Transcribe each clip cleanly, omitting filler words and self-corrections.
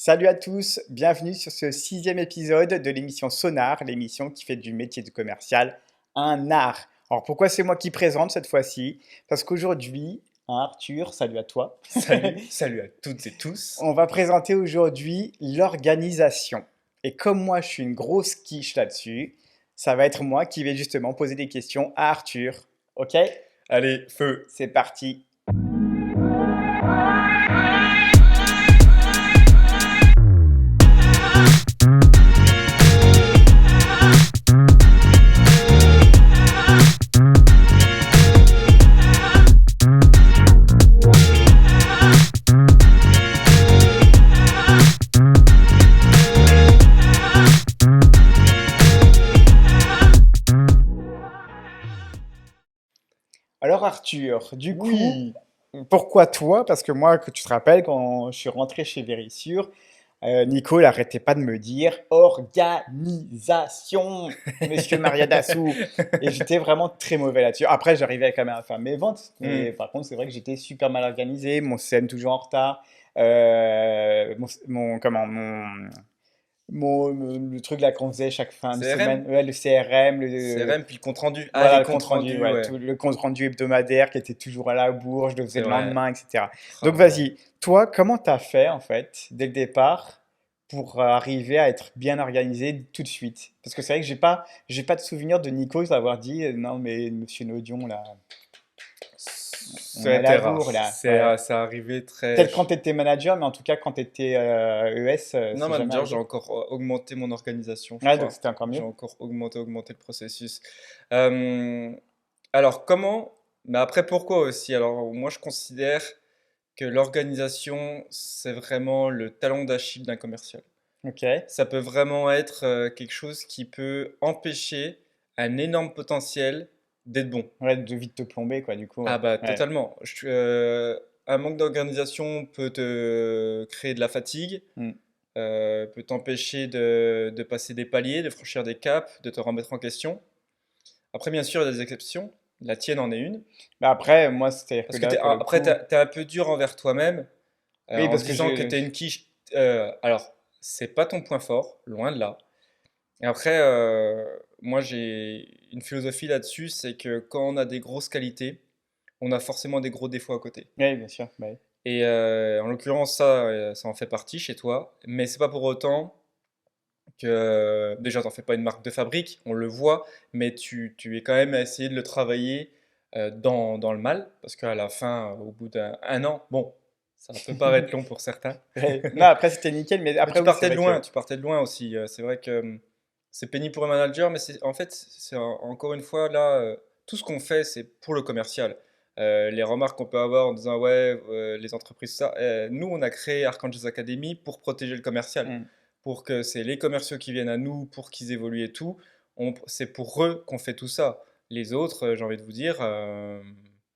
Salut à tous, bienvenue sur ce sixième épisode de l'émission Sonar, l'émission qui fait du métier de commercial un art. Alors pourquoi c'est moi qui présente cette fois-ci? Parce qu'aujourd'hui, Arthur, salut à toi, Salut à toutes et tous. on va présenter aujourd'hui l'organisation. Et comme moi je suis une grosse quiche là-dessus, ça va être moi qui vais justement poser des questions à Arthur. Ok? Allez, feu. C'est parti. Alors Arthur, du coup, Oui. pourquoi toi? Parce que moi, que tu te rappelles, quand je suis rentré chez Vérissure, Nico n'arrêtait pas de me dire organisation, monsieur Mariadassou. Et j'étais vraiment très mauvais là-dessus. Après, j'arrivais quand même à faire mes ventes, mais Hmm. par contre, c'est vrai que j'étais super mal organisé, mon CM toujours en retard, le truc là qu'on faisait chaque fin de CRM? semaine, ouais, le CRM, CRM, puis le compte rendu. Ah, voilà, les le compte comptes rendu, rendus, ouais, ouais. tout le compte rendu hebdomadaire qui était toujours à la bourre, je le faisais C'est le vrai. lendemain, etc. Oh Donc là là. vas-y, toi, comment t'as fait en fait, dès le départ, pour arriver à être bien organisé tout de suite? Parce que c'est vrai que j'ai pas de souvenir de Nico d'avoir dit non mais Monsieur Nodion là, on est à la C'était rare. bourre là, ouais. Ça arrivait très. Peut-être quand t'étais manager, mais en tout cas quand t'étais ES, Non, c'est jamais manager, j'ai arrivé. encore augmenté mon organisation, je Ouais, donc crois. c'était encore J'ai mieux. encore augmenté le processus. Euh, alors, comment? Mais après, pourquoi aussi? Alors, moi, je considère que l'organisation, c'est vraiment le talon d'Achille d'un commercial. Ok. Ça peut vraiment être quelque chose qui peut empêcher un énorme potentiel d'être bon. Ouais, de vite te plomber quoi, du coup, Ah ouais. bah Ouais. totalement. Un manque d'organisation peut te créer de la fatigue, Hmm. peut t'empêcher de passer des paliers, de franchir des caps, de te remettre en question. Après, bien sûr, il y a des exceptions. La tienne en est une. Mais après, moi, c'est-à-dire que Parce que là, pour le après, coup, t'es un peu dur envers toi-même oui, en parce te que disant que je, t'es une quiche. Alors, c'est pas ton point fort, loin de là. Et après, moi j'ai une philosophie là-dessus, c'est que quand on a des grosses qualités, on a forcément des gros défauts à côté. oui, bien sûr, bah oui. Et en l'occurrence, ça en fait partie chez toi, mais c'est pas pour autant que déjà t'en fais pas une marque de fabrique, on le voit, mais tu es quand même à essayer de le travailler dans le mal, parce qu'à la fin, au bout d'un an, bon, ça peut paraître long pour certains. Ouais. Non, après, c'était nickel, mais Mais après, oui, c'est vrai que, tu partais de loin aussi. C'est vrai que c'est pénible pour un manager, mais en fait, encore une fois là, tout ce qu'on fait, c'est pour le commercial. Les remarques qu'on peut avoir en disant ouais, les entreprises ça. Nous, on a créé Archangels Academy pour protéger le commercial, hmm. pour que c'est les commerciaux qui viennent à nous, pour qu'ils évoluent et tout. C'est pour eux qu'on fait tout ça. Les autres, j'ai envie de vous dire,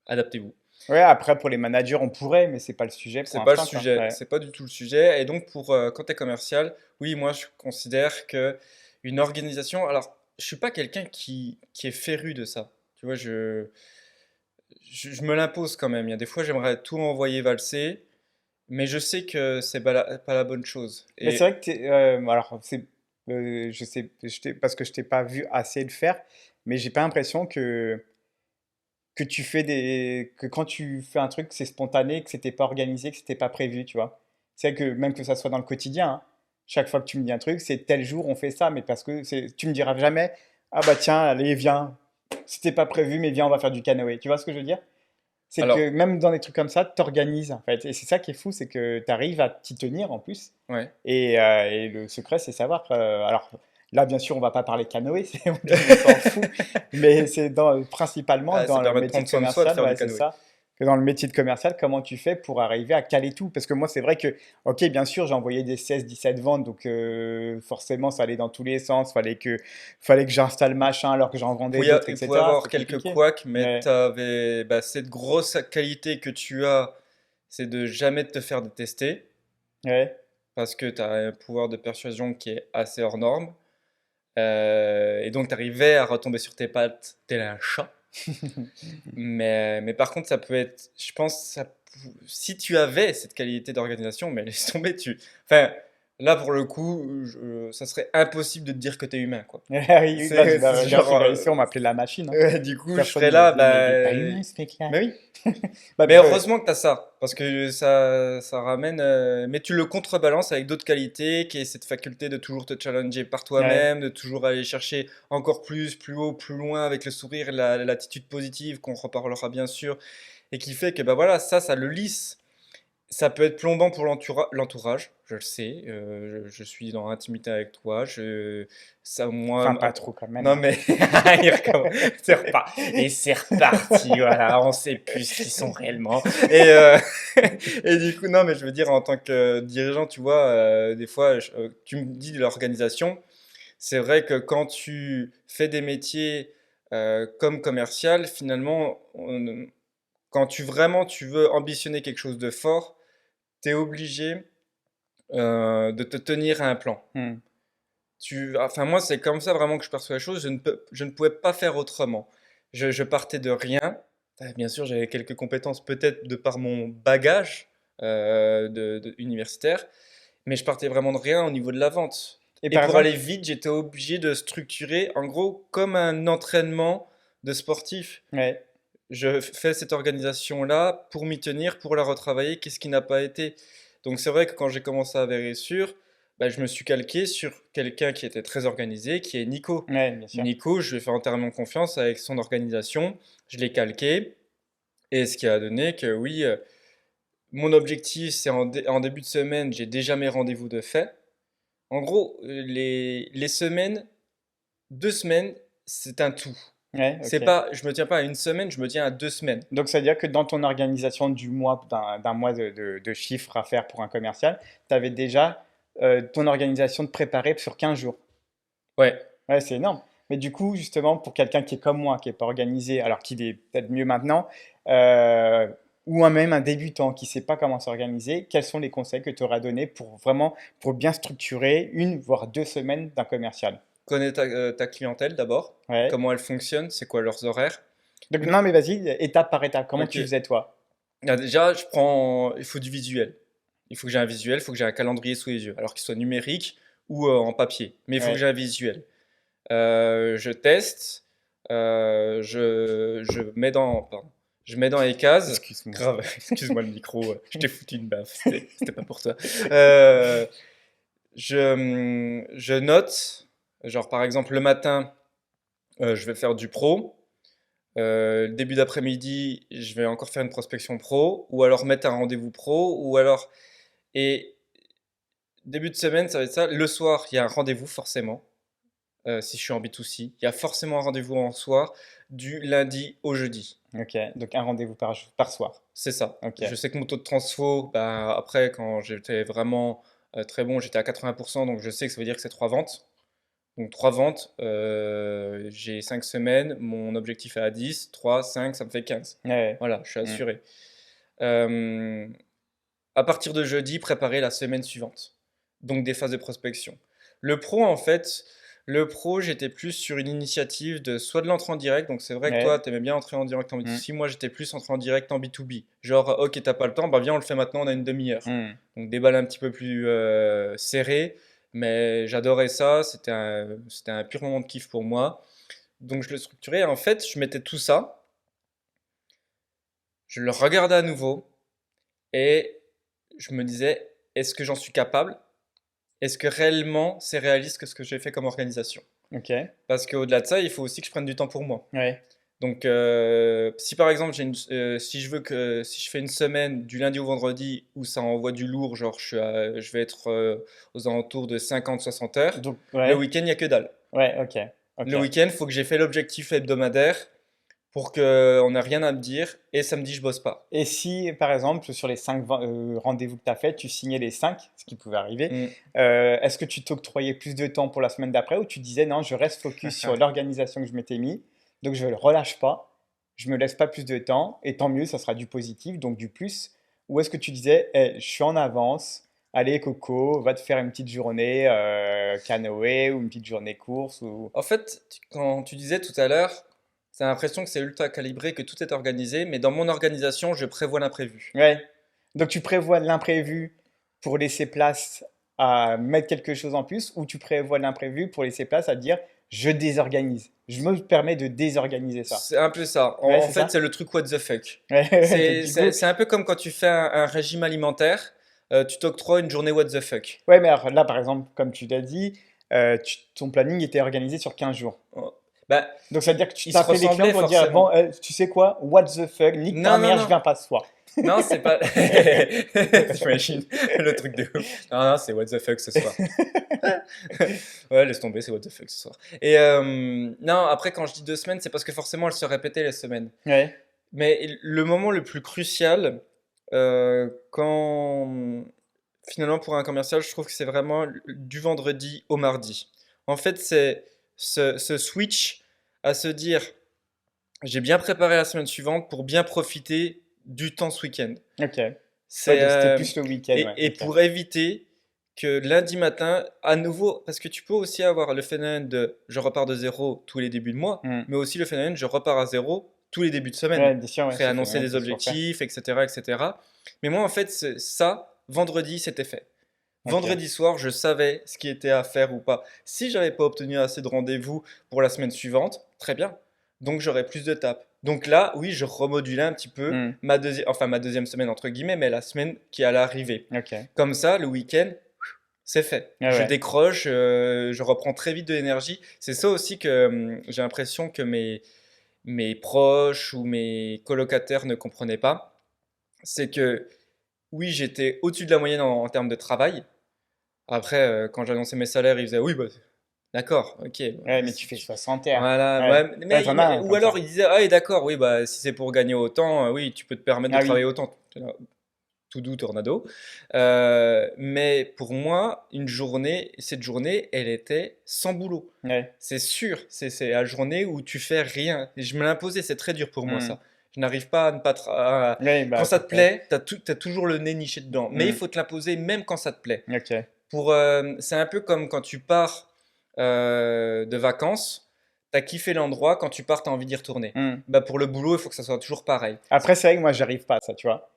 adaptez-vous. Ouais, après, pour les managers, on pourrait, mais c'est pas le sujet pour C'est pas le l'instant, quoi. sujet, Ouais. c'est pas du tout le sujet. Et donc, quand tu es commercial, oui, moi, je considère que une organisation. Alors, je suis pas quelqu'un qui est féru de ça. Tu vois, je me l'impose quand même. Il y a des fois, j'aimerais tout envoyer valser, mais je sais que c'est pas la bonne chose. Mais c'est Et vrai que alors, je sais, parce que je t'ai pas vu assez le faire, mais j'ai pas l'impression que quand tu fais un truc, c'est spontané, que c'était pas organisé, que c'était pas prévu, tu vois. C'est vrai que même que ça soit dans le quotidien, hein, chaque fois que tu me dis un truc, c'est tel jour on fait ça, mais parce que tu me diras jamais, ah bah tiens, allez, viens, c'était pas prévu, mais viens, on va faire du canoë. Tu vois ce que je veux dire? C'est que alors, même dans des trucs comme ça, t'organises en fait. Et c'est ça qui est fou, c'est que tu arrives à t'y tenir en plus. ouais. Et le secret, c'est savoir. Alors là, bien sûr, on va pas parler canoë, on s'en fout. Mais c'est principalement Ah, dans ça le permet de métier prendre de soin de soi de commercial, faire ouais, du c'est canoë. ça. Que dans le métier de commercial, comment tu fais pour arriver à caler tout? Parce que moi, c'est vrai que, ok, bien sûr, j'ai envoyé des 16, 17 ventes, donc forcément, ça allait dans tous les sens. Fallait que j'installe machin alors que j'en vendais d'autres, Il pouvait etc. avoir C'était quelques compliqué. couacs, mais Ouais. tu avais cette grosse qualité que tu as, c'est de jamais te faire détester. Ouais. Parce que tu as un pouvoir de persuasion qui est assez hors norme. Et donc, tu arrivais à retomber sur tes pattes tel un chat. Mais par contre, ça peut être, je pense, si tu avais cette qualité d'organisation, mais laisse tomber, enfin, Là, pour le coup, ça serait impossible de te dire que t'es humain, quoi. Oui, oui, là, C'est là, je genre, vais ici, on m'appelait la machine, hein. ouais, du coup, je Personne serais ne me là, dit, mais il est bah, pas humain, ce mec-là. mais oui. Bah, Mais heureusement que tu as ça, parce que ça ramène. Mais tu le contrebalances avec d'autres qualités, qui est cette faculté de toujours te challenger par ouais, toi-même, de toujours aller chercher encore plus, plus haut, plus loin, avec le sourire et l'attitude positive, qu'on reparlera bien sûr, et qui fait que bah voilà, ça le lisse. Ça peut être plombant pour l'entourage, je le sais. Je suis dans l'intimité avec toi. Ça, moi, enfin, pas trop quand même, non hein. mais il recommence. Et c'est reparti. Voilà, on sait plus qui sont réellement. Et, et du coup, non, mais je veux dire, en tant que dirigeant, tu vois, des fois, tu me dis de l'organisation. C'est vrai que quand tu fais des métiers comme commercial, finalement, quand tu veux ambitionner quelque chose de fort, tu es obligé de te tenir à un plan. Hmm. Enfin, moi, c'est comme ça vraiment que je perçois la chose. Je ne pouvais pas faire autrement. Je partais de rien. Bien sûr, j'avais quelques compétences, peut-être de par mon bagage universitaire, mais je partais vraiment de rien au niveau de la vente. Et Et par pour exemple, aller vite, j'étais obligé de structurer, en gros, comme un entraînement de sportif. ouais, Je fais cette organisation-là pour m'y tenir, pour la retravailler. Qu'est-ce qui n'a pas été? Donc c'est vrai que quand j'ai commencé à Vérissure, bah, je me suis calqué sur quelqu'un qui était très organisé, qui est Nico. ouais, bien sûr. Nico, je lui ai fait entièrement confiance avec son organisation. Je l'ai calqué. Et ce qui a donné que oui, mon objectif, c'est en début de semaine, j'ai déjà mes rendez-vous de fait. En gros, les semaines, 2 semaines, c'est un tout. Ouais, C'est ok. pas, je me tiens pas à une semaine, je me tiens à 2 semaines. Donc, ça veut dire que dans ton organisation du mois, d'un mois de chiffres à faire pour un commercial, tu avais déjà ton organisation de préparer sur 15 jours. Ouais. Ouais, c'est énorme. Mais du coup, justement, pour quelqu'un qui est comme moi, qui n'est pas organisé, alors qu'il est peut-être mieux maintenant, euh, ou même un débutant qui ne sait pas comment s'organiser, quels sont les conseils que tu auras donnés pour vraiment, pour bien structurer une, voire 2 semaines d'un commercial? Connais ta clientèle d'abord, Ouais. comment elle fonctionne, c'est quoi leurs horaires. Donc, non, mais vas-y, étape par étape, comment Ok. tu faisais toi? Déjà, il faut du visuel. Il faut que j'ai un visuel, il faut que j'ai un calendrier sous les yeux, alors qu'il soit numérique ou en papier. Mais il faut que j'ai Ouais. un visuel. Je teste, je mets pardon, je mets dans les cases. Excuse-moi. Grave, excuse-moi le micro, je t'ai foutu une baffe, c'était pas pour toi. Euh, je note, genre par exemple le matin, je vais faire du pro. Début d'après-midi, je vais encore faire une prospection pro, ou alors mettre un rendez-vous pro, ou alors. Et début de semaine, ça va être ça. Le soir, il y a un rendez-vous forcément. Si je suis en B2C, il y a forcément un rendez-vous en soir, du lundi au jeudi. Ok, donc un rendez-vous par soir. C'est ça. Ok, Je sais que mon taux de transfo, bah, après, quand j'étais vraiment très bon, j'étais à 80%, donc je sais que ça veut dire que c'est 3 ventes. Donc 3 ventes, j'ai 5 semaines, mon objectif est à 10, 3, 5, ça me fait 15. ouais, Voilà, je suis ouais. assuré. Euh, à partir de jeudi, préparer la semaine suivante. Donc des phases de prospection. Le pro, en fait, le pro, j'étais plus sur une initiative de soit de l'entrée en direct, donc c'est vrai que toi, Ouais, tu aimais bien entrer en direct en mm, B2C, moi j'étais plus entré en direct en B2B. Genre, ok, t'as pas le temps, bah viens, on le fait maintenant, on a une demi-heure. mm. Donc des balles un petit peu plus serrées, mais j'adorais ça, c'était un pur moment de kiff pour moi. Donc je le structurais, en fait, je mettais tout ça, je le regardais à nouveau, et je me disais, est-ce que j'en suis capable? Est-ce que réellement c'est réaliste que ce que j'ai fait comme organisation? Ok, Parce qu'au-delà de ça, il faut aussi que je prenne du temps pour moi. ouais, Donc, si par exemple, si je veux si je fais une semaine du lundi au vendredi où ça envoie du lourd, genre je vais être aux alentours de 50-60 heures, donc, le ouais, week-end, il n'y a que dalle. ouais, ok, ok. Le week-end, il faut que j'ai fait l'objectif hebdomadaire pour qu'on n'ait rien à me dire et samedi, je bosse pas. Et si, par exemple, sur les 5 rendez-vous que tu as fait, tu signais les 5, ce qui pouvait arriver, Hmm. est-ce que tu t'octroyais plus de temps pour la semaine d'après ou tu disais non, je reste focus sur l'organisation que je m'étais mis, donc je ne le relâche pas, je me laisse pas plus de temps, et tant mieux, ça sera du positif, donc du plus, ou est-ce que tu disais, eh, je suis en avance, allez Coco, va te faire une petite journée canoë ou une petite journée course ou... En fait, quand tu disais tout à l'heure, c'est l'impression que c'est ultra calibré, que tout est organisé, mais dans mon organisation, je prévois l'imprévu. Ouais. Donc tu prévois l'imprévu pour laisser place à mettre quelque chose en plus ou tu prévois l'imprévu pour laisser place à dire je désorganise. Je me permets de désorganiser ça. C'est un peu ça. Ouais, En c'est fait, ça? c'est le truc what the fuck. Ouais, ouais, donc du coup, C'est un peu comme quand tu fais un régime alimentaire, tu t'octroies une journée what the fuck. ouais, mais alors là, par exemple, comme tu l'as dit, ton planning était organisé sur 15 jours. Oh. Bah, Donc ça veut dire que tu ils se tapais les clients ressemblaient pour dire, bon, forcément. tu sais quoi, what the fuck, nique ta Non, non, mère, je non. viens pas ce soir. Non, c'est pas. T'imagines le truc de ouf. Non, non, c'est what the fuck ce soir. Ouais, laisse tomber, c'est what the fuck ce soir. Et non, après, quand je dis 2 semaines, c'est parce que forcément, elles se répétaient les semaines. Ouais, Mais le moment le plus crucial, quand finalement pour un commercial, je trouve que c'est vraiment du vendredi au mardi. En fait, c'est ce switch à se dire, j'ai bien préparé la semaine suivante pour bien profiter du temps ce week-end. ok. Ouais, C'est donc c'était plus le week-end, ouais, et ok. pour éviter que lundi matin, à nouveau, parce que tu peux aussi avoir le phénomène de je repars de zéro tous les débuts de mois, Hmm. mais aussi le phénomène je repars à zéro tous les débuts de semaine, Ouais, bien sûr, ouais, ce préannoncer phénomène, des c'est toujours fait. objectifs, etc., etc. Mais moi, en fait, ça, vendredi, c'était fait. Ok. Vendredi soir, je savais ce qui était à faire ou pas. Si j'avais pas obtenu assez de rendez-vous pour la semaine suivante, très bien. Donc j'aurais plus de tapes. Donc là, oui, je remodulais un petit peu Hmm. ma deuxième semaine entre guillemets, mais la semaine qui allait arriver. Ok. Comme ça, le week-end, c'est fait. Ouais, Je ouais. décroche, je reprends très vite de l'énergie. C'est ça aussi que j'ai l'impression que mes proches ou mes colocataires ne comprenaient pas. C'est que oui, j'étais au-dessus de la moyenne en termes de travail. Après, quand j'annonçais mes salaires, ils faisaient oui, bah, d'accord, ok. Bah, Ouais, mais tu si fais tu- 60 heures. Voilà, Ouais. ouais, Ouais, t'en as un ou comme alors ça. ils disaient ah, oui, d'accord, oui, bah, si c'est pour gagner autant, oui, tu peux te permettre de Ah oui. travailler autant. J'étais là, tout doux, tornado. Mais pour moi, cette journée, elle était sans boulot. Ouais. C'est sûr, c'est la journée où tu fais rien. Et je me l'imposais, c'est très dur pour moi Hmm. ça. Je n'arrive pas à ne pas. Ouais, Quand bah, ça ça te peut. plaît, t'as toujours le nez niché dedans. Mais il Hmm. faut te l'imposer même quand ça te plaît. Ok. C'est un peu comme quand tu pars de vacances, t'as kiffé l'endroit, quand tu pars, t'as envie d'y retourner. Hmm. Bah pour le boulot, il faut que ça soit toujours pareil. Après, c'est vrai que moi, j'arrive pas à ça, tu vois.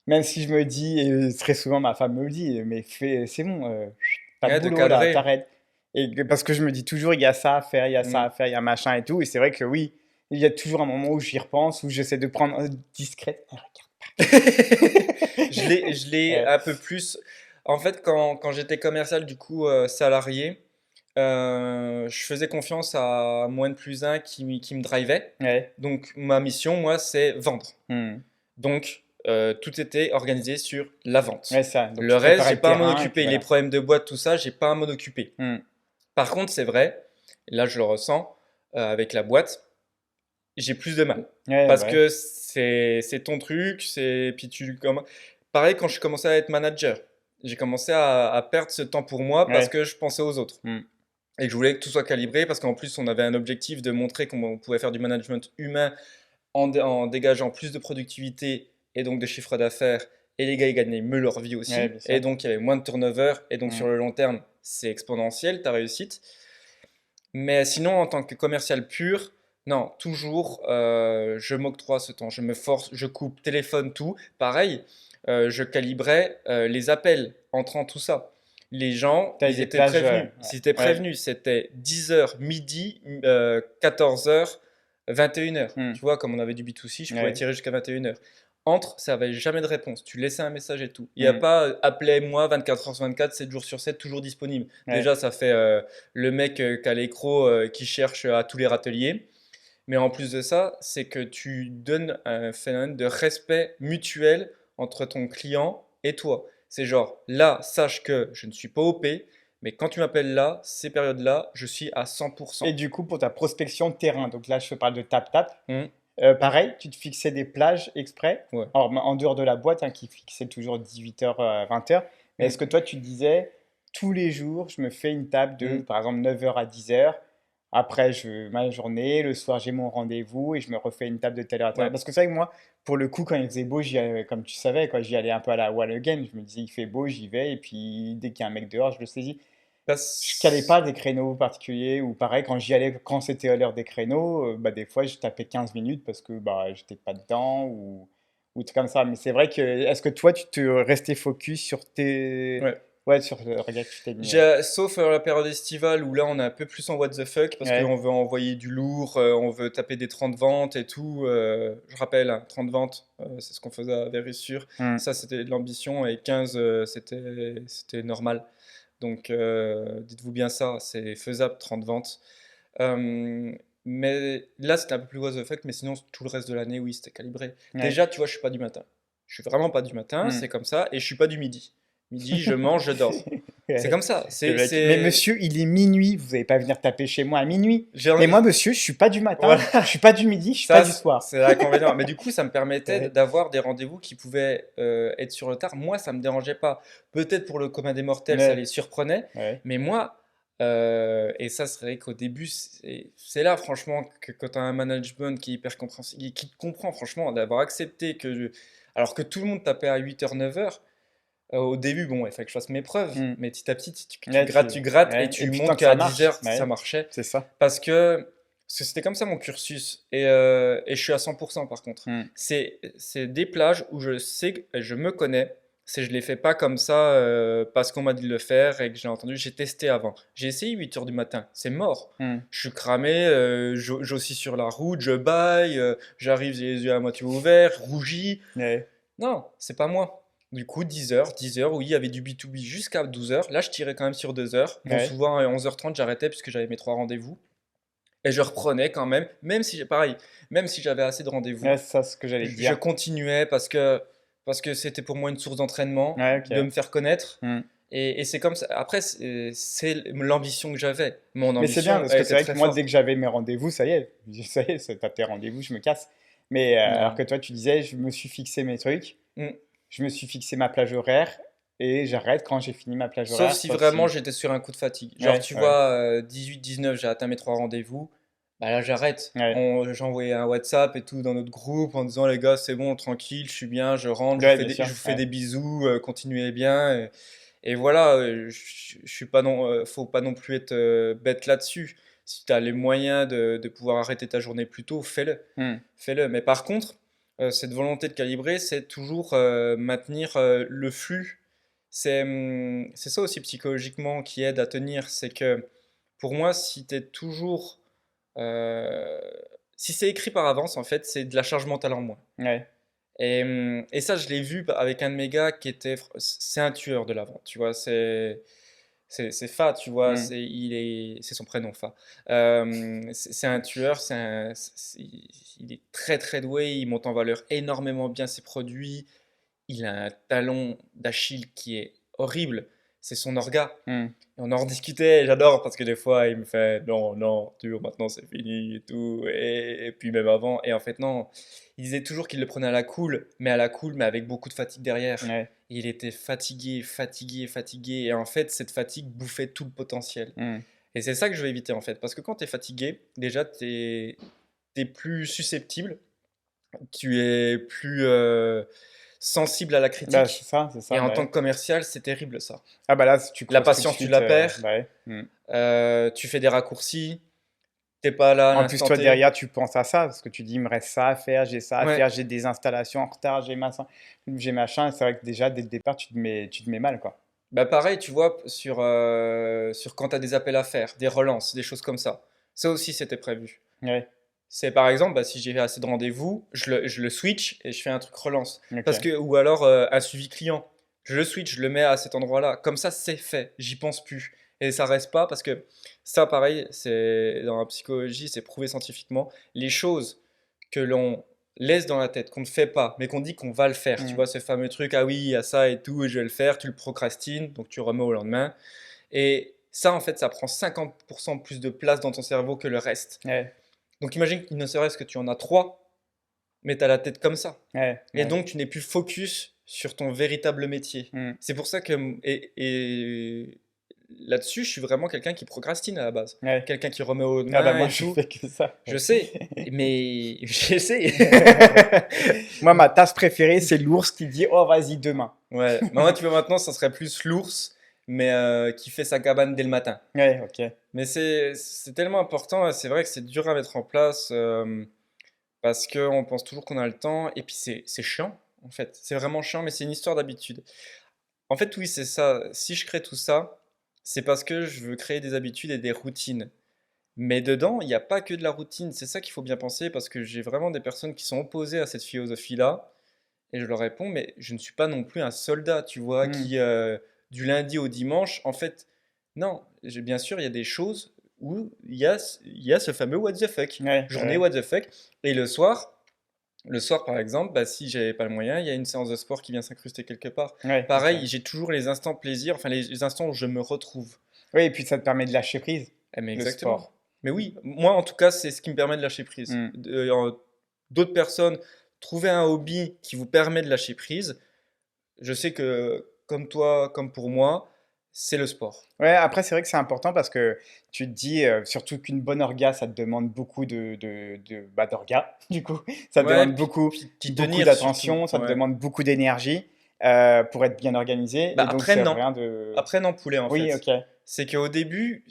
Même si je me dis, et très souvent ma femme me le dit, mais fais, c'est bon, pas de Ouais, de boulot là, cadrer. t'arrêtes. Parce que je me dis toujours, il y a ça à faire, il y a ça Mm. à faire, il y a machin et tout. Et c'est vrai que oui, il y a toujours un moment où j'y repense, où j'essaie de prendre discrète. Ah, Je l'ai regarde. un peu plus. En fait, quand j'étais commercial, du coup, salarié, je faisais confiance à mon N plus 1 qui me drivait. Ouais. Donc, ma mission, moi, c'est vendre. Hmm. Donc, tout était organisé sur la vente. Ouais, ça. Donc Le tu reste, préparais j'ai le pas à m'en terrain et puis occuper. Les voilà. problèmes de boîte, tout ça, j'ai pas à m'en occuper. Hmm. Par contre, c'est vrai, et là je le ressens avec la boîte, j'ai plus de mal. Ouais, Parce bah ouais. que c'est ton truc, puis pareil quand je commençais à être manager, j'ai commencé à perdre ce temps pour moi parce Ouais. que je pensais aux autres. Hmm. Et que je voulais que tout soit calibré parce qu'en plus on avait un objectif de montrer qu'on pouvait faire du management humain en dégageant plus de productivité et donc de chiffre d'affaires. Et les gars, ils gagnaient mieux leur vie Ouais, aussi. bien Et sûr. donc, il y avait moins de turnover. Et donc, Hmm. sur le long terme, c'est exponentiel, ta réussite. Mais sinon, en tant que commercial pur, non, toujours, je m'octroie ce temps. Je me force, je coupe téléphone, tout. Pareil, je calibrais les appels entrant tout ça. Les gens, T'as ils des étaient plages. prévenus. Ils étaient Ouais. prévenus. C'était 10 heures midi, 14 heures 21 heures. Hmm. Tu vois, comme on avait du B2C, je pouvais Ouais. tirer jusqu'à 21 heures. Entre, ça n'avait jamais de réponse. Tu laissais un message et tout. Il n'y a Hmm. pas appelez-moi 24 heures sur 24, 7 jours sur 7, toujours disponible. Ouais. Déjà, ça fait le mec qui a l'écro qui cherche à tous les râteliers. Mais en plus de ça, c'est que tu donnes un phénomène de respect mutuel entre ton client et toi. C'est genre, là, sache que je ne suis pas OP, mais quand tu m'appelles là, ces périodes-là, je suis à Et 100%. du coup, pour ta prospection de terrain, donc là, je te parle de tap-tap. Hmm, Pareil, tu te fixais des plages exprès, ouais. alors, en dehors de la boîte hein, qui fixait toujours 18h, 20h, mais est-ce Hmm, que toi tu te disais tous les jours je me fais une table de hmm, par exemple 9h à 10h, après ma journée, le soir j'ai mon rendez-vous et je me refais une table de telle heure à telle heure. ouais. Parce que c'est vrai que moi, pour le coup, quand il faisait beau, j'y allais, comme tu savais, quoi, j'y allais un peu à la wall again, je me disais il fait beau, j'y vais, et puis dès qu'il y a un mec dehors, je le saisis. Je calais pas des créneaux particuliers ou pareil quand j'y allais quand c'était à l'heure des créneaux bah des fois je tapais 15 minutes parce que bah j'étais pas dedans ou truc comme ça mais c'est vrai que est-ce que toi tu te restais focus sur tes Ouais. Ouais, sur le regard que tu t'es mis. Ouais. Sauf la période estivale où là on est un peu plus en what the fuck parce Ouais. qu'on veut envoyer du lourd, on veut taper des 30 ventes et tout. Je rappelle, hein, 30 ventes, c'est ce qu'on faisait à Vérissure. Hmm. Ça c'était de l'ambition et 15 c'était normal. Donc dites-vous bien ça, c'est faisable 30 ventes. Euh, mais là c'était un peu plus what the fuck, mais sinon tout le reste de l'année, oui, c'était calibré. Ouais. Déjà, tu vois, je suis pas du matin. Je suis vraiment pas du matin, Hmm. c'est comme ça, et je suis pas du midi. Midi, je mange, je dors. C'est Ouais. comme ça. Le mec, mais monsieur, il est minuit, vous n'allez pas venir taper chez moi à minuit. J'ai Mais envie- moi, monsieur, je suis pas du Voilà, matin, je suis pas du midi, je suis pas ça, du soir. c'est l'inconvénient. Mais du coup, ça me permettait Ouais. d'avoir des rendez-vous qui pouvaient être sur le tard. Moi, ça me dérangeait pas. Peut-être pour le commun des mortels, ça Ouais. les surprenait. Ouais. Mais moi, et ça, c'est vrai qu'au début, c'est là, franchement, que quand tu as un management qui est hyper compréhensif, qui te comprend, franchement, d'avoir accepté alors que tout le monde tapait à 8h, 9h. Au début, bon, il fallait que je fasse mes preuves, Hmm. mais petit à petit, tu Ouais, grattes, tu grattes et ouais. Et tu puis tant montres que ça qu'à 10 marche, heures, ça ouais, marchait. c'est ça. Parce que c'était comme ça mon cursus. Et je suis à 100% par contre. Hmm. C'est des plages où je sais, je me connais. Je ne les fais pas comme ça parce qu'on m'a dit de le faire et que j'ai entendu. J'ai testé avant. J'ai essayé 8 heures du matin. C'est mort. Hmm. Je suis cramé, j'oscille sur la route, je baille, j'arrive, j'ai les yeux à moitié ouverts, rougi. Ouais. Non, c'est pas moi. Du coup, 10 heures, oui, il y avait du B2B jusqu'à 12 heures. Là, je tirais quand même sur 2 heures. Bon, Ouais. souvent, à 11h30, j'arrêtais puisque j'avais mes 3 rendez-vous. Et je reprenais quand même si, pareil, même si j'avais assez de Ouais, rendez-vous, c'est ça ce que j'allais te je dire. continuais parce que c'était pour moi une source d'entraînement, Ouais, de ok. me faire connaître. Hmm. Et c'est comme ça. Après, c'est l'ambition que j'avais. Mon Mais c'est bien, ambition, parce elle que c'est était vrai que très moi, dès que forte. j'avais mes rendez-vous, ça y est, ça y est, t'as tes rendez-vous, je me casse. Mais alors Non. que toi, tu disais, je me suis fixé mes trucs, Mm. je me suis fixé ma plage horaire, et j'arrête quand j'ai fini ma plage Sauf horaire, si sauf vraiment si... j'étais sur un coup de fatigue. Genre, Ouais, tu ouais, vois, 18-19, j'ai atteint mes 3 rendez-vous. Bah là, j'arrête. ouais. J'ai envoyé un WhatsApp et tout dans notre groupe en disant, les gars, c'est bon, tranquille, je suis bien, je rentre, Ouais, bien je sûr, vous fais ouais. des bisous, continuez bien. Et voilà, je suis pas non, faut pas non plus être bête là-dessus. Si tu as les moyens de pouvoir arrêter ta journée plus tôt, fais-le. Hmm. Fais-le. Mais par contre, cette volonté de calibrer, c'est toujours maintenir le flux. C'est ça aussi psychologiquement qui aide à tenir. C'est que pour moi, si tu es toujours. euh, si c'est écrit par avance, en fait, c'est de la charge mentale en moins. Ouais, Et ça, je l'ai vu avec un de mes gars qui était. C'est un tueur de la vente, tu vois. C'est Fa, tu vois. hmm. C'est son prénom, Fa. C'est un tueur, il est très très doué, il monte en valeur énormément bien ses produits. Il a un talon d'Achille qui est horrible. C'est son orga. Hmm. Et on en rediscutait, et j'adore parce que des fois il me fait non, non, tu vois, maintenant c'est fini et tout. Et puis même avant. Et en fait, non. Il disait toujours qu'il le prenait à la cool, mais avec beaucoup de fatigue derrière. Ouais, Il était fatigué, fatigué, fatigué. Et en fait, cette fatigue bouffait tout le potentiel. hmm. Et c'est ça que je veux éviter en fait. Parce que quand tu es fatigué, déjà t'es plus susceptible, tu es plus sensible à la Bah, critique. c'est Et ça, en bah tant ouais. que commercial, c'est terrible ça. Ah bah là, si tu La creuses tout de patience, tu suite, la perds, bah ouais. Hmm. tu fais des raccourcis, t'es pas là à En plus, l'instant toi, T. derrière, tu penses à ça, parce que tu dis, il me reste ça à faire, j'ai ça à Ouais. faire, j'ai des installations en retard, j'ai machin. C'est vrai que déjà, dès le départ, tu te mets mal, quoi. Bah pareil, tu vois, sur quand tu as des appels à faire, des relances, des choses comme ça. Ça aussi, c'était prévu. Ouais, C'est par exemple, bah, si j'ai assez de rendez-vous, je le switch et je fais un truc relance. ok. Ou alors un suivi client. Je le switch, je le mets à cet endroit-là. Comme ça, c'est fait. J'y pense plus. Et ça reste pas parce que ça, pareil, c'est dans la psychologie, c'est prouvé scientifiquement. Les choses que l'on laisse dans la tête, qu'on ne fait pas, mais qu'on dit qu'on va le faire. Tu Hmm. vois, ce fameux truc, ah oui, il y a ça et tout, et je vais le faire. Tu le procrastines, donc tu remets au lendemain. Et ça, en fait, ça prend 50% plus de place dans ton cerveau que le reste. Ouais, Donc imagine qu'il ne serait-ce que tu en as trois, mais tu as la tête comme ça. ouais, Et ouais. donc tu n'es plus focus sur ton véritable métier. Hmm. C'est pour ça que... Et là-dessus, je suis vraiment quelqu'un qui procrastine à la base. Ouais. Quelqu'un qui remet aux Ah bah mains moi, et je tout. fais que ça. Je sais, mais j'essaie. Moi, ma tasse préférée, c'est l'ours qui dit, oh, vas-y, demain. Ouais, moi tu vois maintenant, ça serait plus l'ours, mais qui fait sa cabane dès le matin. Ouais, ok. Mais c'est tellement important, et c'est vrai que c'est dur à mettre en place. Parce qu'on pense toujours qu'on a le temps, et puis c'est chiant, en fait. C'est vraiment chiant, mais c'est une histoire d'habitude. En fait, oui, c'est ça. Si je crée tout ça, c'est parce que je veux créer des habitudes et des routines. Mais dedans, il n'y a pas que de la routine. C'est ça qu'il faut bien penser parce que j'ai vraiment des personnes qui sont opposées à cette philosophie-là. Et je leur réponds, mais je ne suis pas non plus un soldat, tu vois, Hmm. qui du lundi au dimanche, en fait, non, bien sûr, il y a des choses où il y a ce fameux what the fuck, Ouais, journée ouais, what the fuck. Et le soir par exemple, bah, si j'avais pas le moyen, il y a une séance de sport qui vient s'incruster quelque part. ouais, ok. Pareil, j'ai toujours les instants plaisir, enfin les instants où je me retrouve. Oui, et puis ça te permet de lâcher prise, Eh, mais le exactement. sport. Mais oui, moi en tout cas, c'est ce qui me permet de lâcher prise. Hmm. D'autres personnes, trouver un hobby qui vous permet de lâcher prise. Je sais que, comme toi, comme pour moi, c'est le sport. Ouais, après, c'est vrai que c'est important parce que tu te dis, surtout qu'une bonne orga, ça te demande beaucoup d'orga, du coup. Ça te Ouais, demande puis, beaucoup, puis t'y beaucoup tenir surtout. d'attention, ça te Ouais. demande beaucoup d'énergie pour être bien organisé. Bah Et donc, après, c'est non. rien de. Après, non, poulet, en Oui, fait. ok. C'est qu'au début,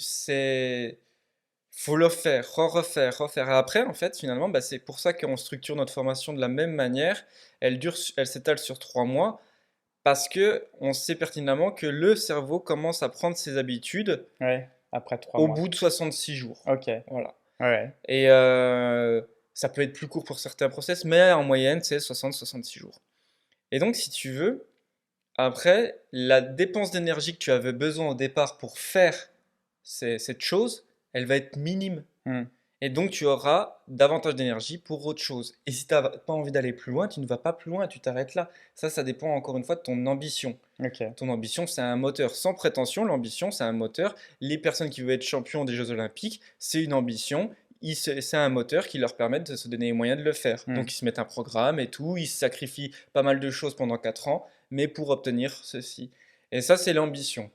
faut le faire, refaire, refaire. Et après, en fait, finalement, bah, c'est pour ça qu'on structure notre formation de la même manière. Elle s'étale sur 3 mois parce que on sait pertinemment que le cerveau commence à prendre ses habitudes Ouais, après 3 mois. au bout de 66 jours. Ok, Voilà. ouais. Et ça peut être plus court pour certains process, mais en moyenne, c'est 60-66 jours. Et donc, si tu veux, après, la dépense d'énergie que tu avais besoin au départ pour faire cette chose, elle va être minime. Hmm. Et donc, tu auras davantage d'énergie pour autre chose. Et si tu n'as pas envie d'aller plus loin, tu ne vas pas plus loin, tu t'arrêtes là. Ça dépend encore une fois de ton ambition. Ok. Ton ambition, c'est un moteur. Sans prétention, l'ambition, c'est un moteur. Les personnes qui veulent être champions des Jeux Olympiques, c'est une ambition. C'est un moteur qui leur permet de se donner les moyens de le faire. Hmm. Donc, ils se mettent un programme et tout. Ils sacrifient pas mal de choses pendant 4 ans, mais pour obtenir ceci. Et ça, c'est l'ambition.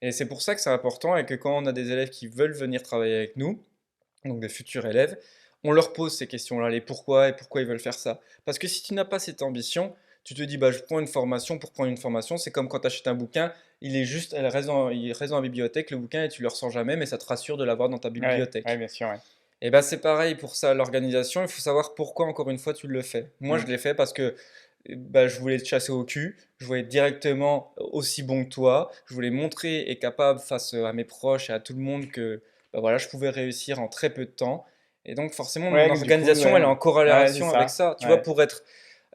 Et c'est pour ça que c'est important et que quand on a des élèves qui veulent venir travailler avec nous, donc des futurs élèves, on leur pose ces questions-là, les pourquoi et pourquoi ils veulent faire ça. Parce que si tu n'as pas cette ambition, tu te dis, bah, je prends une formation pour prendre une formation, c'est comme quand tu achètes un bouquin, il reste dans la bibliothèque, le bouquin, et tu le ressens jamais, mais ça te rassure de l'avoir dans ta Ouais, ouais, bibliothèque. bien sûr, ouais. Et bah c'est pareil pour ça, l'organisation, il faut savoir pourquoi encore une fois tu le fais. Moi je Hmm. l'ai fait parce que bah, je voulais te chasser au cul, je voulais être directement aussi bon que toi, je voulais montrer et capable face à mes proches et à tout le monde que bah, voilà, je pouvais réussir en très peu de temps. Et donc forcément mon Ouais, que du coup, organisation elle est ouais. en Ouais, c'est corrélation avec ça. ça. Tu vois, Ouais. pour être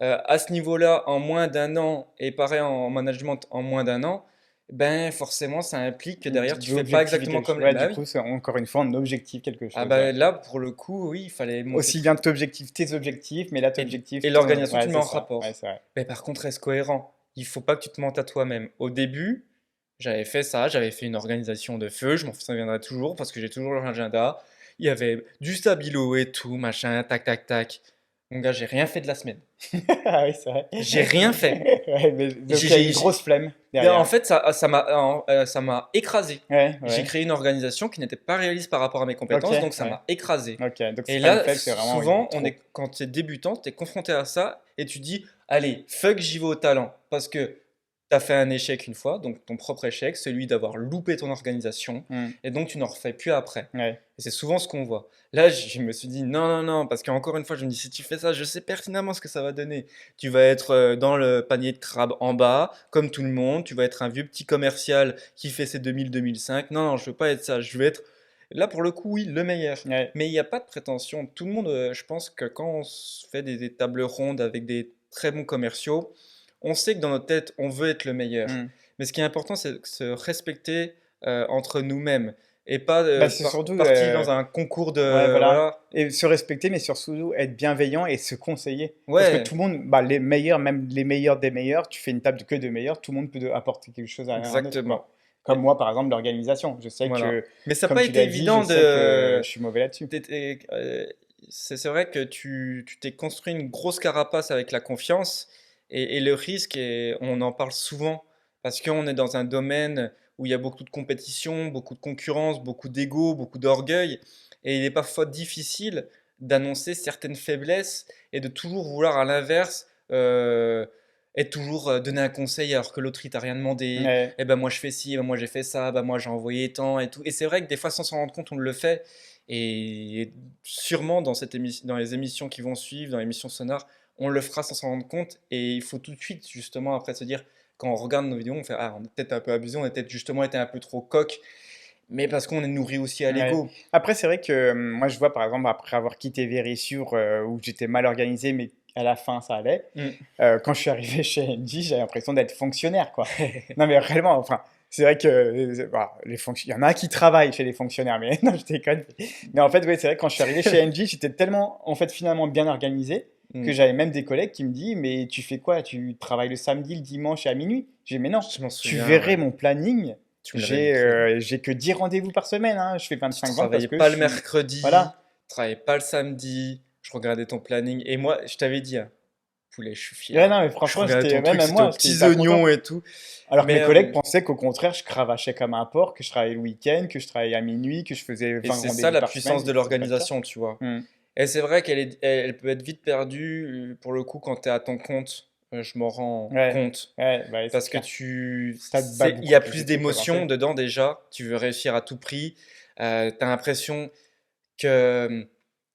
à ce niveau-là en moins d'un an et pareil en management en moins d'un an, ben forcément ça implique que derrière tu fais pas D'objectiver exactement quelque chose. comme les... Ouais, Bah du oui. coup, c'est encore une fois, on objective quelque Ah chose, bah ouais. là, pour le coup, oui, il fallait monter Aussi très... bien que t'objectives tes objectifs, mais là, Et, t'objectives et ton. l'organisation, Ouais, tu le mets c'est en ça. Ouais, rapport. c'est vrai. Mais par contre, reste cohérent. Il faut pas que tu te mentes à toi-même. Au début, j'avais fait ça, j'avais fait une organisation de feu, je m'en souviendrai toujours parce que j'ai toujours l'agenda. Il y avait du stabilo et tout, machin, tac, tac, tac. Mon gars, j'ai rien fait de la semaine. Ah oui, c'est vrai. J'ai rien fait. Ouais, mais donc, J'ai, il y a une j'ai- grosse flemme Ben, en derrière. fait, ça m'a écrasé. Ouais, J'ai ouais. créé une organisation qui n'était pas réaliste par rapport à mes Ok, compétences, donc ça ouais. m'a écrasé. Ok, donc Et c'est pas une là, flemme, c'est vraiment une souvent, trop. quand tu es débutant, tu es confronté à ça et tu dis, allez, fuck, j'y vais au talent. Parce que tu as fait un échec une fois, donc ton propre échec, celui d'avoir loupé ton organisation, Hmm. et donc tu n'en refais plus après. Ouais. Et c'est souvent ce qu'on voit. Là, je me suis dit, non, non, non, parce qu'encore une fois, je me dis, si tu fais ça, je sais pertinemment ce que ça va donner. Tu vas être dans le panier de crabe en bas, comme tout le monde, tu vas être un vieux petit commercial qui fait ses 2000-2005. Non, non, je veux pas être ça, je veux être... Là, pour le coup, oui, le meilleur. Ouais. Mais il n'y a pas de prétention. Tout le monde, je pense que quand on se fait des tables rondes avec des très bons commerciaux, on sait que dans notre tête, on veut être le meilleur. Hmm. Mais ce qui est important, c'est de se respecter entre nous-mêmes et pas Bah, c'est surtout. partir dans un concours Ouais, de... voilà. Voilà. Et se respecter, mais surtout être bienveillant et se conseiller. Parce que Ouais, tout le monde, bah, les meilleurs, même les meilleurs des meilleurs, tu fais une table que de meilleurs, tout le monde peut apporter quelque chose à un autre, exactement. quoi. Comme Et- moi, par exemple, l'organisation. Je sais voilà. que, Mais ça n'a comme pas tu été l'as dit, je évident sais que je de... suis mauvais là-dessus. C'est vrai que tu t'es construit une grosse carapace avec la confiance et le risque, et on en parle souvent parce qu'on est dans un domaine où il y a beaucoup de compétition, beaucoup de concurrence, beaucoup d'ego, beaucoup d'orgueil et il est parfois difficile d'annoncer certaines faiblesses et de toujours vouloir à l'inverse être toujours donner un conseil alors que l'autre il t'a rien demandé. Ouais. Eh ben moi je fais ci, eh ben moi j'ai fait ça, ben moi j'ai envoyé tant et tout. Et c'est vrai que des fois sans s'en rendre compte on le fait. Et sûrement dans dans les émissions qui vont suivre, dans l'émission Sonar, on le fera sans s'en rendre compte. Et il faut tout de suite, justement, après se dire, quand on regarde nos vidéos, on fait ah, on est peut-être un peu abusé, on a peut-être justement été un peu trop coq, mais parce qu'on est nourri aussi à Ouais. l'ego. Après, c'est vrai que moi, je vois par exemple, après avoir quitté Vérissure, où j'étais mal organisé, mais à la fin, ça allait. Mm. Quand je suis arrivé chez NJ, j'avais l'impression d'être fonctionnaire, quoi. Non, mais réellement, enfin, c'est vrai que voilà, il y en a qui travaillent chez les fonctionnaires, mais non, je déconne. Mais en fait, ouais, c'est vrai que quand je suis arrivé chez NJ, j'étais tellement, en fait, finalement bien organisé que Mm. j'avais même des collègues qui me disent, mais tu fais quoi? Tu travailles le samedi, le dimanche et à minuit? J'ai dit, mais non, Je m'en tu souviens, verrais ouais. mon planning. Tu me l'avais montré. J'ai que 10 rendez-vous par semaine, hein. Je fais Tu 25 ventes parce travaillais que pas je le suis. mercredi, Voilà. tu travaillais pas le samedi, je regardais ton planning, et moi, je t'avais dit, hein, poulet, je suis Ouais, fier. non, mais Je franchement, regardais j'étais, ton même truc, à c'était aux moi, j'étais petits hyper content. oignons et tout. Alors que mes Mais, collègues pensaient qu'au contraire, je cravachais comme un porc, que je travaillais le week-end, que je travaillais à minuit, que je faisais et 20 c'est ça rendez-vous la par semaine. puissance de C'est pas le cas. l'organisation, tu vois. Hmm. Et c'est vrai elle peut être vite perdue, pour le coup, quand tu es à ton compte. Je m'en rends Ouais, compte. ouais, bah, c'est Parce que clair. Ça te bat il y beaucoup a plus de plus trucs d'émotions qu'avancer. dedans déjà. Tu veux réussir à tout prix. Tu as l'impression que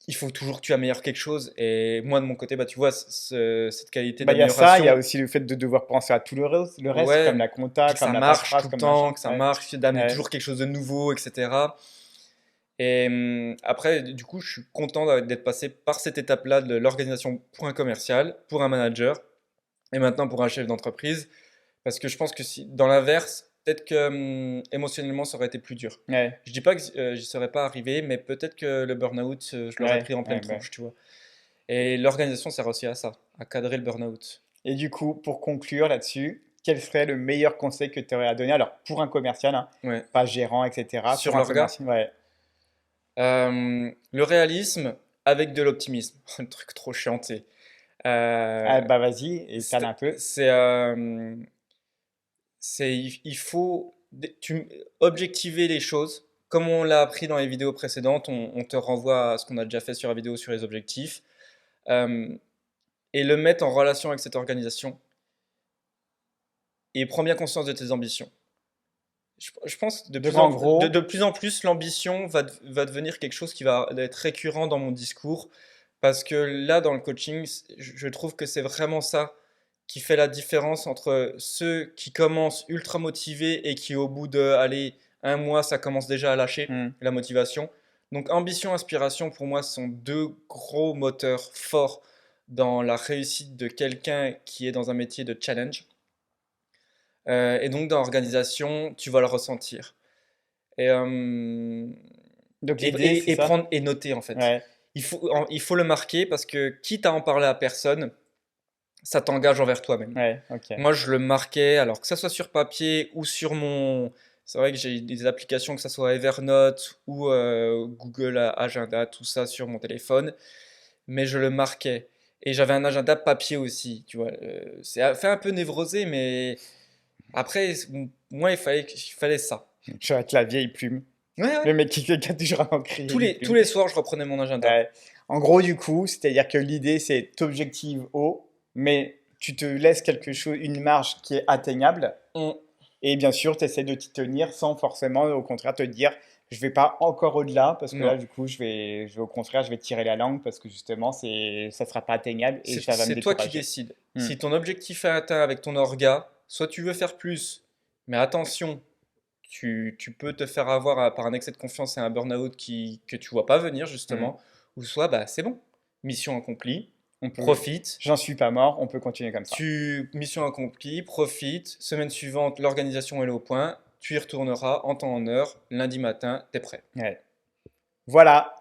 il faut toujours que tu améliores quelque chose. Et moi, de mon côté, bah, tu vois, cette qualité Bah, il y a ça, il y a d'amélioration, aussi le fait de devoir penser à tout le reste, comme ouais, la et compta, que comme ça la marche tout paperasse, le comme temps, machin. que ça Ouais, marche, d'amener ouais, toujours quelque chose de nouveau, etc. Et après, du coup, je suis content d'être passé par cette étape-là de l'organisation pour un commercial, pour un manager, et maintenant pour un chef d'entreprise. Parce que je pense que si, dans l'inverse, peut-être que émotionnellement, ça aurait été plus dur. ouais, Je dis pas que j'y serais pas arrivé, mais peut-être que le burn-out, je l'aurais ouais, pris en pleine ouais, bah. tronche, tu vois. Et l'organisation sert aussi à ça, à cadrer le burn-out. Et du coup, pour conclure là-dessus, quel serait le meilleur conseil que tu aurais à donner? Alors, pour un commercial, hein, Ouais. pas gérant, etc. Sur Pour un l'orga, commercial, ouais. le réalisme avec de l'optimisme. Un truc trop chianté. Ah, Euh, bah vas-y, étale un peu. il faut objectiver les choses. Comme on l'a appris dans les vidéos précédentes, on te renvoie à ce qu'on a déjà fait sur la vidéo sur les objectifs. Euh, et le mettre en relation avec cette organisation. Et prends bien conscience de tes ambitions. Je pense que Donc en gros, de plus en plus, l'ambition va devenir quelque chose qui va être récurrent dans mon discours. Parce que là, dans le coaching, je trouve que c'est vraiment ça qui fait la différence entre ceux qui commencent ultra motivés et qui, au bout de, allez, un mois, ça commence déjà à lâcher hmm, la motivation. Donc, ambition, inspiration, pour moi, sont deux gros moteurs forts dans la réussite de quelqu'un qui est dans un métier de challenge. Et donc, dans l'organisation, tu vas le ressentir. Et, donc l'idée, c'est ça? prendre et noter, en fait. Ouais, Il faut le marquer parce que, quitte à en parler à personne, ça t'engage envers toi-même. ouais, ok. Moi, je le marquais, alors que ça soit sur papier ou sur mon. C'est vrai que j'ai des applications, que ça soit Evernote ou Google Agenda, tout ça sur mon téléphone, mais je le marquais. Et j'avais un agenda papier aussi, tu vois. C'est fait un peu névrosé, mais après, moi, il fallait ça. Je vais être la vieille plume. Ouais, ouais. Le mec qui a toujours un crayon et une Tous plume. les soirs, je reprenais mon agenda. Ouais. En gros, du coup, c'est-à-dire que l'idée, c'est t'objectives haut, mais tu te laisses quelque chose, une marge qui est atteignable. On- Et bien sûr, tu essaies de t'y tenir sans forcément, au contraire, te dire, je vais pas encore au-delà, parce que là, Non. du coup, au contraire, je vais tirer la langue, parce que justement, ça sera pas atteignable et ça va me C'est toi qui décourager. décides. Hmm. Si ton objectif est atteint avec ton orga, soit tu veux faire plus, mais attention, tu peux te faire avoir par un excès de confiance et un burn-out que tu vois pas venir, Hmm. justement, ou soit bah, c'est bon, mission accomplie, On peut, profite, j'en suis pas mort, on peut continuer comme ça. mission accomplie, profite, semaine suivante, l'organisation est au point, tu y retourneras en temps en heure, lundi matin, t'es prêt. Ouais. Voilà,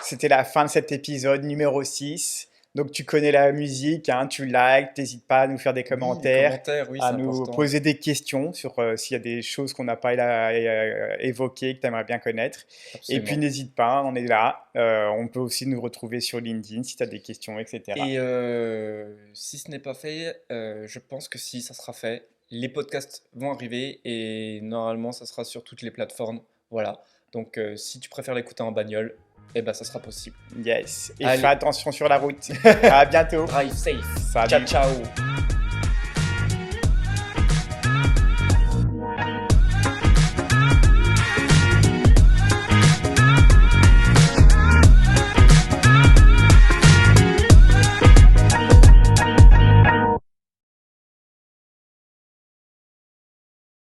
c'était la fin de cet épisode numéro 6. Donc tu connais la musique, hein, tu likes, n'hésite pas à nous faire des Oui, les commentaires, commentaires, oui, à c'est nous important. poser des questions sur s'il y a des choses qu'on n'a pas évoquées, que tu aimerais bien connaître. Et puis Absolument. n'hésite pas, on est là. On peut aussi nous retrouver sur LinkedIn si tu as des questions, etc. Et si ce n'est pas fait, je pense que si, ça sera fait. Les podcasts vont arriver et normalement, ça sera sur toutes les plateformes. Voilà. Donc, si tu préfères l'écouter en bagnole, eh ben, ça sera possible. Yes. Et Allez. fais attention sur la route. À bientôt. Drive safe. Salut. Ciao, ciao.